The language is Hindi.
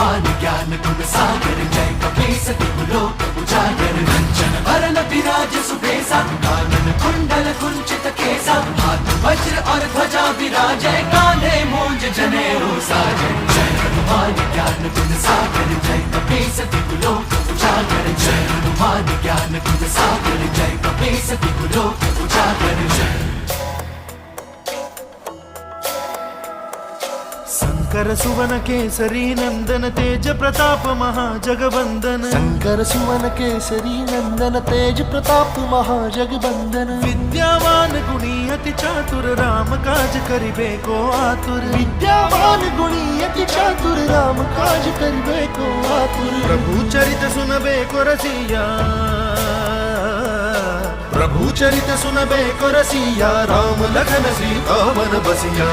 मान ज्ञान गुण सागर जय कपीस लोक उजागर कंचन वरण विराज सुबेसा कानन कुंडल कुंचित केसा हाथ वज्र और ध्वजा विराजय कान्हे मूंज जनेऊ साजय जय हनुमान ज्ञान गुण सागर जय कपीस लोक उजागर जय हनुमान ज्ञान गुण सागर जय कपीस लोक उजागर जय शंकर सुवन केसरी नंदन तेज प्रताप महाजगवंदन शंकर सुवन केसरी नंदन तेज प्रताप महाजगवंदन विद्यावान गुणी अति चातुर राम काज करिबे को आतुर विद्यावान गुणी अति चातुर राम काज करिबे को आतुर प्रभु चरित सुनबे को रसिया प्रभु चरित सुनबे को रसिया राम लखन सीता वन बसिया